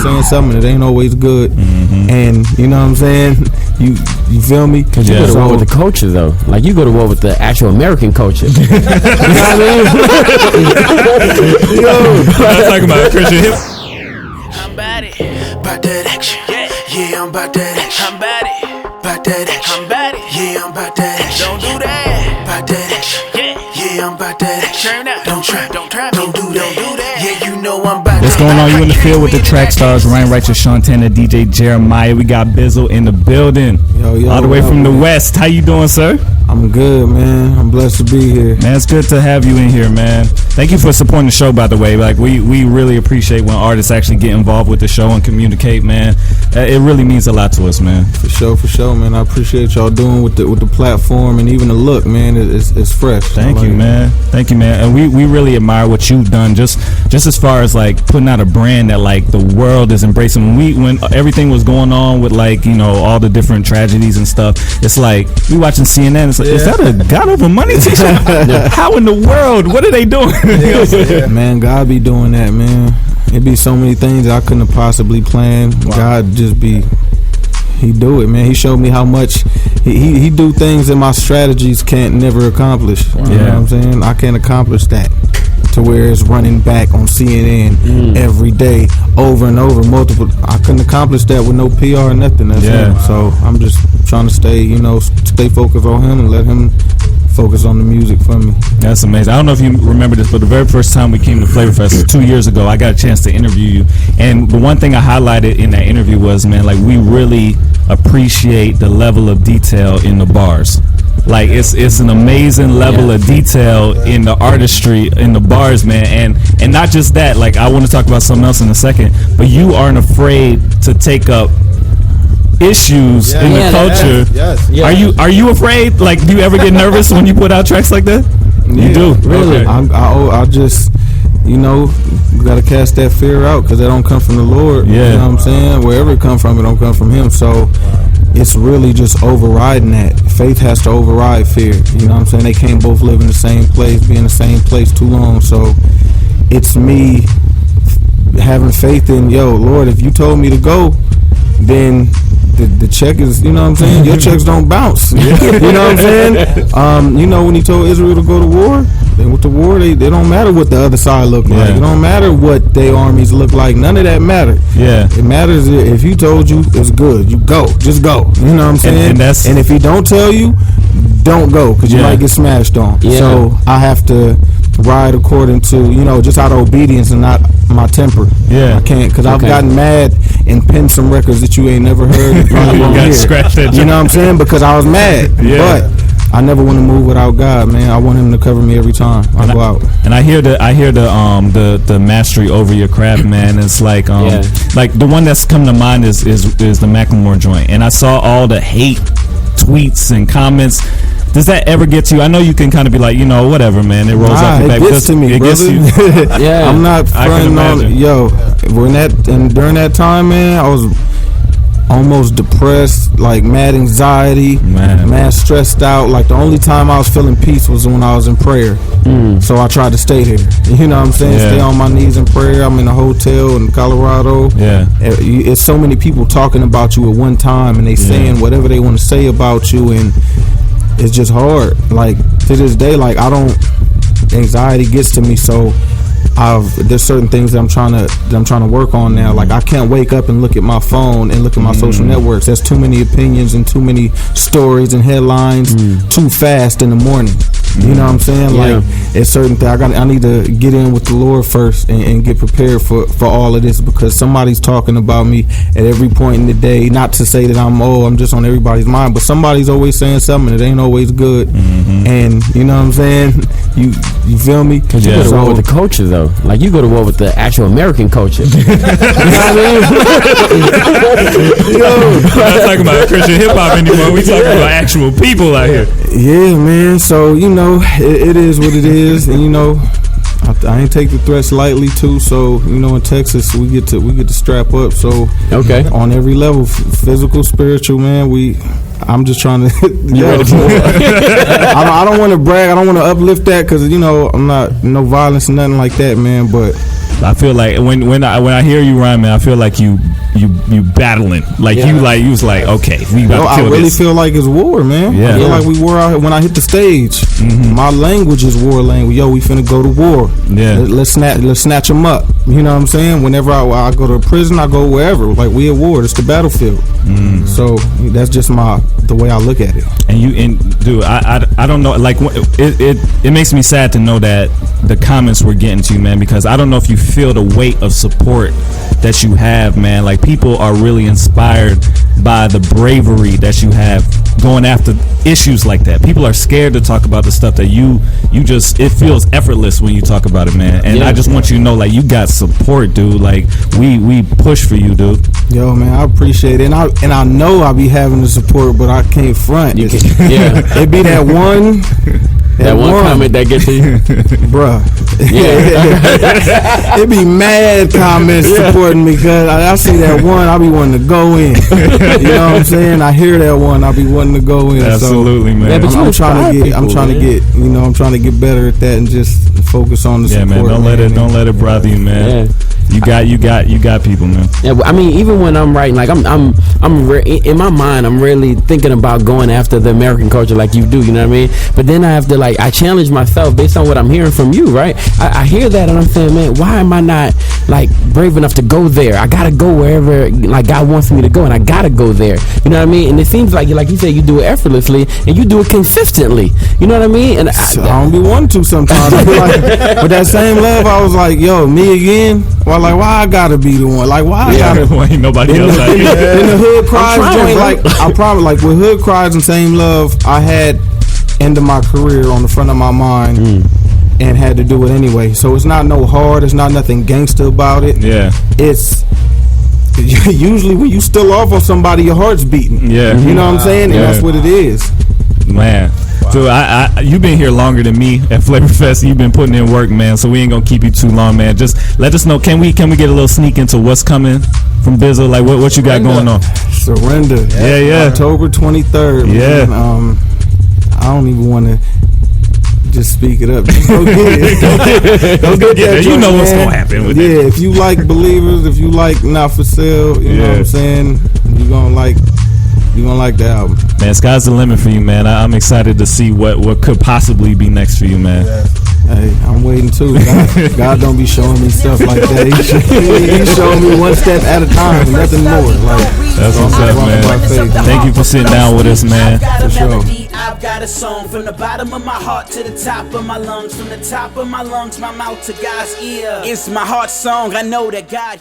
saying something, it ain't always good. And you know what I'm saying? You feel me? Because you go to war with the culture, though. Like, you go to war with the actual American culture. You know what I mean? I'm talking about Christian hip. I'm about it. About that action. Yeah, I'm about that action. I'm about it. About that action. I'm about it. Yeah, I'm about that action. Don't do that. About that action. Yeah, I'm about that action. Turn up. Don't try. Don't do that. Don't do that. Yeah, you know I'm about that. What's going on? You in the field with the track stars, Ryan Righteous, Sean Tanner, DJ Jeremiah. We got Bizzle in the building. Yo, all the way from the West. How you doing, sir? I'm good, man. I'm blessed to be here. Man, it's good to have you in here, man. Thank you for supporting the show, by the way. Like, we really appreciate when artists actually get involved with the show and communicate, man. It really means a lot to us, man. For sure, man. I appreciate y'all doing with the platform and even the look, man. It's fresh. Thank you, man. Thank you, man. And we really admire what you've done, just as far as like putting out a brand that like the world is embracing. When everything was going on with like, you know, all the different tragedies and stuff, it's like we watching CNN. It's like, is that a God over money teacher? How in the world? What are they doing? Man, God be doing that, man. It be so many things I couldn't have possibly planned. Wow. God just be, he do it, man. He showed me how much he do things that my strategies can't never accomplish. Wow. You know what I'm saying? I can't accomplish that to where it's running back on CNN every day, over and over, multiple. I couldn't accomplish that with no PR or nothing. That's him. So I'm just trying to stay focused on him and let him focus on the music for me. That's amazing. I don't know if you remember this, but the very first time we came to Flavor Fest 2 years ago, I got a chance to interview you, and the one thing I highlighted in that interview was, man, like, we really appreciate the level of detail in the bars. Like, it's an amazing level of detail in the artistry in the bars, man, and not just that. Like, I want to talk about something else in a second, but you aren't afraid to take up issues in the culture. Are you afraid? Like, do you ever get nervous when you put out tracks like that? You do, really? Okay. I just, you know, gotta cast that fear out, because that don't come from the Lord. You know what I'm saying? Wherever it come from, it don't come from Him. So it's really just overriding that. Faith has to override fear. You know what I'm saying? They can't both live in the same place, be in the same place too long. So it's me having faith in, Lord, if you told me to go, then the check is, you know what I'm saying? Your checks don't bounce. You know what I'm saying? You know, when He told Israel to go to war, then with the war, they don't matter what the other side look like. It don't matter what their armies look like. None of that matter. It matters if He told you it's good, you go. Just go. You know what I'm saying? And if He don't tell you, don't go, because you might get smashed on. So I have to ride according to, you know, just out of obedience and not my temper. I can't, because I've gotten mad and pinned some records that you ain't never heard. You know what I'm saying? Because I was mad. But I never want to move without God, man. I want Him to cover me every time I go out. And I hear the mastery over your craft, man. It's like like the one that's come to mind is the Macklemore joint. And I saw all the hate tweets and comments. Does that ever get to you? I know you can kind of be like, you know, whatever, man. It rolls off your back. It gets to me, brother. Gets you. I'm not fronting on it. During that time, man, I was almost depressed, like mad anxiety, mad stressed out. Like, the only time I was feeling peace was when I was in prayer. So I tried to stay there. You know what I'm saying? Stay on my knees in prayer. I'm in a hotel in Colorado. It's so many people talking about you at one time, and they saying whatever they want to say about you, and it's just hard. Like, to this day, like, anxiety gets to me, so there's certain things that I'm trying to work on now. Like, I can't wake up and look at my phone and look at my social networks. There's too many opinions and too many stories and headlines too fast in the morning. You know what I'm saying? Like, it's certain things I need to get in with the Lord first and get prepared for all of this, because somebody's talking about me at every point in the day. Not to say that I'm just on everybody's mind, but somebody's always saying something that ain't always good. And you know what I'm saying? You feel me? Because you go to war with the culture, though. Like, you go to war with the actual American culture. You know what I mean? We're not talking about Christian hip hop anymore. We talking about actual people out here. Yeah, man. So, you know, it is what it is, and you know, I ain't take the threats lightly too. So, you know, in Texas, we get to strap up. So, on every level, physical, spiritual, man. I'm just trying to. I don't want to brag. I don't want to uplift that, because, you know, I'm not no violence or nothing like that, man. But I feel like when I hear you rhyme, man, I feel like you battling, like you was like, okay, we about to kill I really this. feel like it's war, man. Yeah. I feel like we war out when I hit the stage. My language is war language. Yo, we finna go to war. Yeah. Let's snatch them up. You know what I'm saying? Whenever I go to a prison, I go wherever. Like, we at war. It's the battlefield. So that's just the way I look at it. And dude, I don't know. Like, it makes me sad to know that the comments were getting to you, man, because I don't know if you feel the weight of support that you have, man. Like, people are really inspired by the bravery that you have going after issues like that. People are scared to talk about the stuff that you just, it feels effortless when you talk about it, man. And I just want you to know, like, you got support, dude. Like, we push for you, dude. Yo, man, I appreciate it, and I know I be having the support, but I can't front. It be that one. That one comment that gets to you, bruh. Yeah, it be mad comments supporting me, cause I see that one, I be wanting to go in. You know what I'm saying? I hear that one, I be wanting to go in. Absolutely, man. Yeah, but I'm trying to get better at that and just focus on the support. Yeah, man. Don't let it bother you, man. Yeah. You got people, man. Yeah, I mean, even when I'm writing, like in my mind, I'm really thinking about going after the American culture, like you do. You know what I mean? But then I have to, like, I challenge myself based on what I'm hearing from you, right? I hear that and I'm saying, man, why am I not, like, brave enough to go there? I gotta go wherever, like, God wants me to go, and I gotta go there. You know what I mean? And it seems like you said, you do it effortlessly and you do it consistently. You know what I mean? And I don't be wanting to sometimes. I feel like, with that same love, I was like, yo, me again. Well, like, why I gotta be the one? Like, why I gotta? Why ain't nobody else out here? In the Hood Cries joint, like, I promise, like, with Hood Cries and Same Love, I had end of my career on the front of my mind and had to do it anyway. So it's not no hard, it's not nothing gangster about it. Yeah. It's usually when you still off on somebody, your heart's beating. Yeah. You know what I'm saying? And that's what it is. Man. So you've been here longer than me at Flavor Fest. You've been putting in work, man. So we ain't gonna keep you too long, man. Just let us know. Can we get a little sneak into what's coming from Bizzle? Like, what you got going on? Surrender. Yeah. October 23rd. Yeah. Man. I don't even want to just speak it up. Just go get it. Go get that. You know what's man. gonna happen with it. Yeah. If you like Believers, if you like Not For Sale, you know what I'm saying. You're gonna like the album. Man, sky's the limit for you, man. I'm excited to see what could possibly be next for you, man. Hey, I'm waiting too. God don't be showing me stuff like that. He's showing me one step at a time, nothing more. Like, that's what's up, man. Thank you for sitting down with us, man. For sure. I've got a song from the bottom of my heart to the top of my lungs, from the top of my lungs, my mouth to God's ear. It's my heart song. I know that God